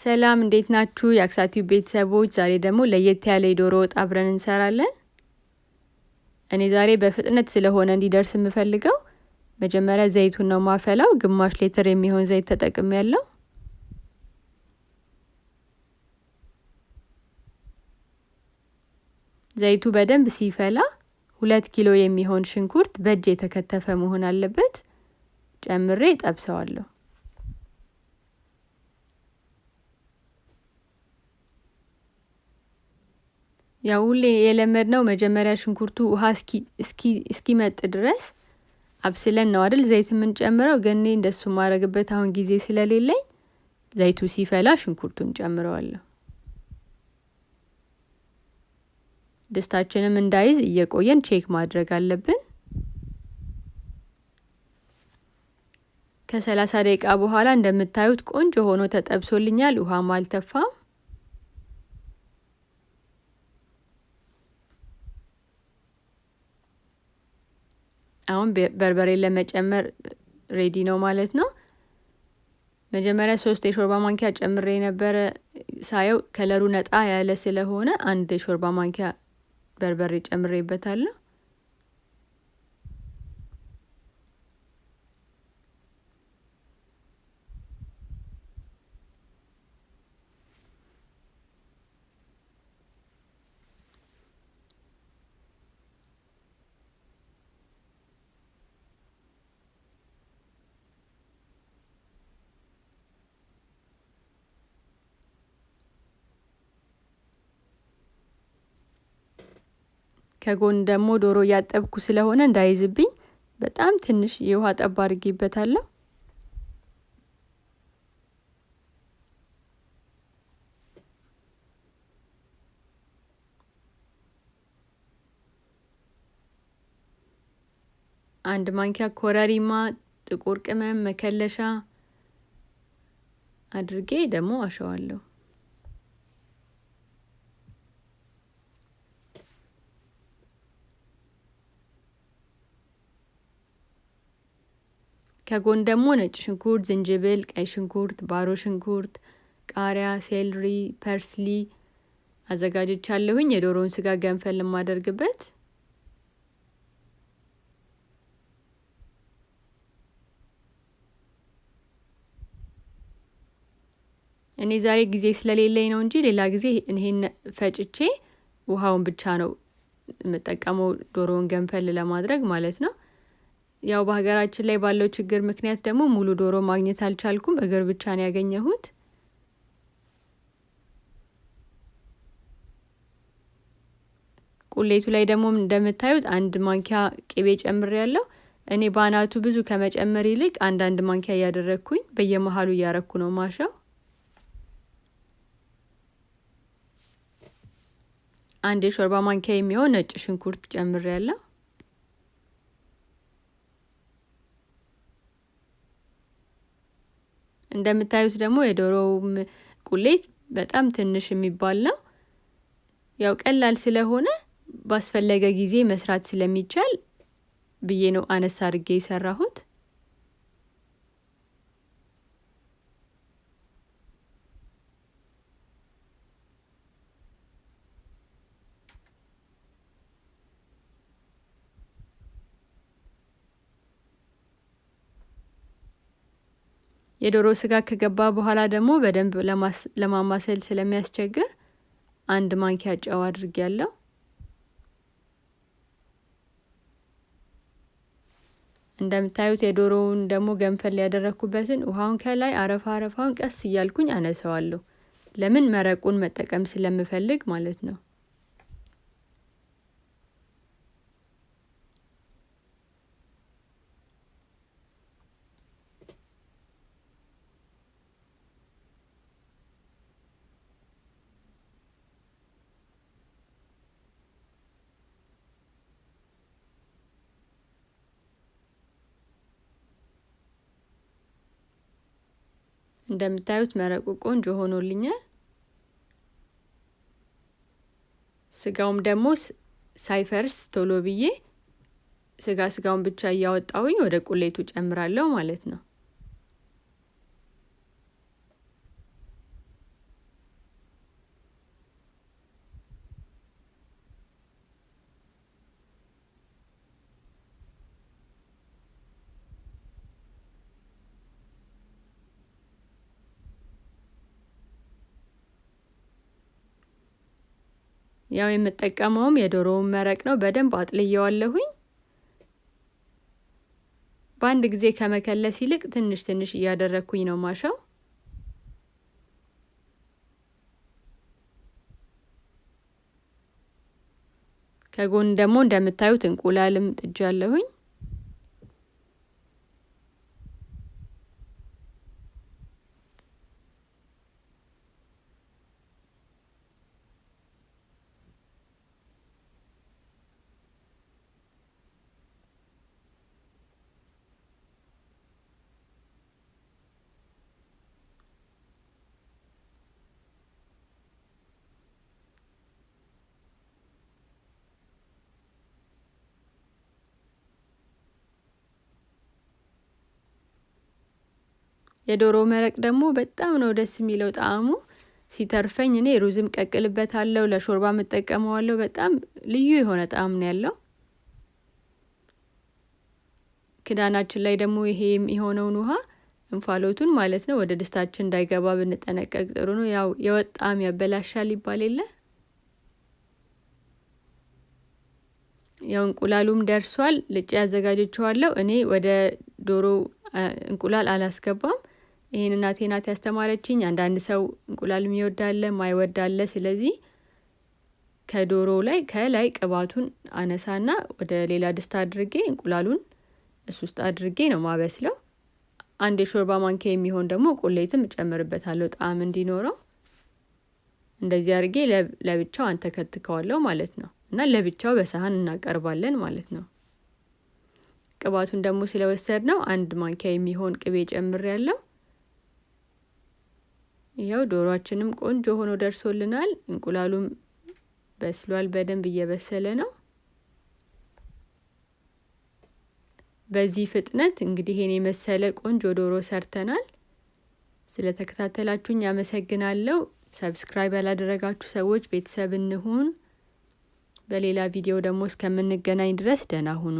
ሰላም እንዴት ናችሁ? የአክሳቲው ቤተሰቦች ዛሬ ደግሞ ለየት ያለ የዶሮ ወጥ አብረን እንሰራለን። እኔ ዛሬ በፍጥነት ስለሆነ እንዲደርስ የምፈልገው መጀመሪያ ዘይቱን ነው ማፈላው። ግማሽ ሊትር የሚሆን ዘይት ተጠቅሜያለሁ። ዘይቱ በደንብ ሲፈላ 2 ኪሎ የሚሆን ሽንኩርት በእጅ የተከተፈ መሆን አለበት ጨምሬ ጠብሰዋለሁ። ያው ሁሌ የለመድነው መጀመሪያ ሽንኩርቱ ውሃ እስኪመጥ ድረስ አብስለን ነው አይደል ዘይት የምንጨምረው። ግን እኔ እንደሱ ማድረግበት አሁን ጊዜ ስለሌለኝ ዘይቱ ሲፈላ ሽንኩርቱን ጨምረዋለሁ። ድስታችንም እንዳይዝ እየቆየን ቼክ ማድረግ አለብን። ከ30 ደቂቃ በኋላ እንደምታዩት ቆንጆ ሆኖ ተጠብሶልኛል። ውሃም አልተፋም። አሁን በርበሬ ለመጨመር ሬዲ ነው ማለት ነው። መጀመሪያ 3 የሾርባ ማንኪያ ጨምሬ ነበር። ሳየው ከለሩ ነጣ ያለ ስለሆነ 1 የሾርባ ማንኪያ በርበሬ ጨምሬበታለሁ። ከጎን ደግሞ ዶሮ ያጠብኩ ስለሆነ እንዳይዝብኝ በጣም ትንሽ የውሃ ጠብ አድርጌበታለሁ። አንድ ማንኪያ ኮረሪማ፣ ጥቁር ቅመም፣ መከለሻ አድርጌ ደግሞ አሸዋለሁ። ከጎን ደግሞ ነጭ ሽንኩርት፣ ዝንጅብል፣ ቀይ ሽንኩርት፣ ባሮ ሽንኩርት፣ ቃሪያ፣ ሴልሪ፣ ፐርስሊ አዘጋጅቻለሁኝ የዶሮውን ስጋ ገንፈል ለማደርግበት። እኔ ዛሬ ጊዜ ስለሌለኝ ነው እንጂ ሌላ ጊዜ ይሄን ፈጭቼ ውሃውን ብቻ ነው የምጠቀመው ዶሮውን ገንፈል ለማድረግ ማለት ነው። ያው በሀገራችን ላይ ባለው ችግር ምክንያት ደግሞ ሙሉ ዶሮ ማግኘት አልቻልኩም። እግር ብቻ ነው ያገኘሁት። ቁሌቱ ላይ ደግሞ እንደምታዩት 1 ማንኪያ ቅቤ ጨምሬያለሁ። እኔ ባናቱ ብዙ ከመጨመር ይልቅ አንድ ማንኪያ ያደረኩኝ በየመሃሉ ያረኩ ነው ማሻው። 1 የሾርባ ማንኪያ የሚሆን ነጭ ሽንኩርት ጨምሬያለሁ። እንደምታዩት ደግሞ የዶሮውም ቁሌት በጣም ትንሽ የሚባል ነው። ያው ቀላል ስለሆነ ባስፈለገ ጊዜ መስራት ስለሚቻል ብዬ ነው አነሳ አድርጌ የሰራሁት። የዶሮ ስጋ ከገባ በኋላ ደግሞ በደንብ ለማማሰል ስለሚያስቸግር 1 ማንኪያ ጨው አድርጌያለሁ። እንደምታዩት የዶሮውን ደግሞ ገንፈል ያደረኩበትን ውሃውን ከላይ አረፋውን ቀስ እያልኩኝ አነሳዋለሁ። ለምን መረቁን መጠቀም ስለምፈልግ ማለት ነው። እንደምታዩት መረቁ ቆንጆ ሆኖልኛል። ስጋውም ደግሞ ሳይፈርስ ቶሎ ብዬ ስጋውን ብቻ እያወጣሁኝ ወደ ቁሌቱ ጨምራለሁ ማለት ነው። ያው የምጠቀመውም የዶሮውን መረቅ ነው። በደንብ አጥልየዋለሁኝ። በአንድ ጊዜ ከመከለስ ይልቅ ትንሽ ትንሽ እያደረኩኝ ነው ማሻው። ከጎን ደግሞ እንደምታዩት እንቁላልም ጥጃለሁኝ። የዶሮ መረቅ ደግሞ በጣም ነው ደስ የሚለው ጣዕሙ። ሲተርፈኝ እኔ ሩዝም ቀቅልበታለሁ፣ ለሾርባ እጠቀመዋለሁ። በጣም ልዩ የሆነ ጣዕም ነው ያለው። ክዳናችን ላይ ደግሞ ይሄ የሚሆነውን ውሃ እንፋሎቱን ማለት ነው ወደ ድስታችን እንዳይገባ ብንጠነቀቅ ጥሩ ነው። ያው የወጣም ያበላሻል ይባል የለ። ያው እንቁላሉም ደርሷል። ልጬ ያዘጋጀችዋለሁ። እኔ ወደ ዶሮ እንቁላል አላስገባም። ይሄን እናቴ ናት ያስተማረችኝ። አንዳንድ ሰው እንቁላል የሚወዳለ ማይወዳለ። ስለዚህ ከዶሮ ላይ ከላይ ቅባቱን አነሳና ወደ ሌላ ድስት አድርጌ እንቁላሉን እሱ ውስጥ አድርጌ ነው ማበስለው። አንድ የሾርባ ማንኪያ የሚሆን ደግሞ ቁሌትም እጨምርበታለሁ ጣዕም እንዲኖረው። እንደዚህ አድርጌ ለብቻው አንተከትከዋለሁ ማለት ነው። እና ለብቻው በሳህን እናቀርባለን ማለት ነው። ቅባቱን ደግሞ ስለወሰድነው አንድ ማንኪያ የሚሆን ቅቤ ጨምሬያለሁ። ይኸው ዶሮአችንም ቆንጆ ሆኖ ደርሶልናል። እንቁላሉም በስሏል፣ በደንብ እየበሰለ ነው። በዚህ ፍጥነት እንግዲህ ይሄን የመሰለ ቆንጆ ዶሮ ሰርተናል። ስለተከታተላችሁኝ አመሰግናለሁ። ሰብስክራይብ ያላደረጋችሁ ሰዎች ቤተሰብ እንሁን። በሌላ ቪዲዮ ደግሞ እስከምንገናኝ ድረስ ደህና ሁኑ።